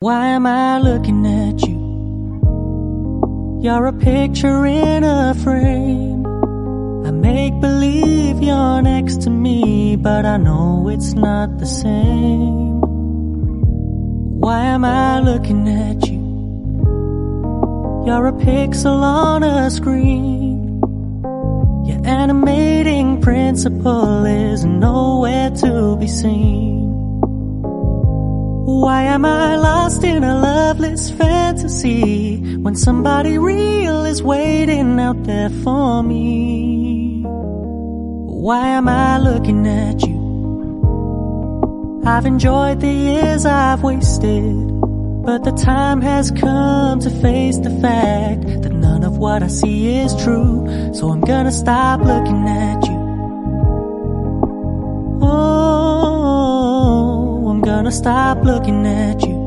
Why am I looking at you? You're a picture in a frame. I make believe you're next to me, but I know it's not the same. Why am I looking at you? You're a pixel on a screen. Your animating principle is nowhere to be seen. Why am I lost in a loveless fantasy when somebody real is waiting out there for me? Why am I looking at you? I've enjoyed the years I've wasted, but the time has come to face the fact that none of what I see is true. So I'm gonna stop looking at you. Oh, I'm gonna stop looking at you.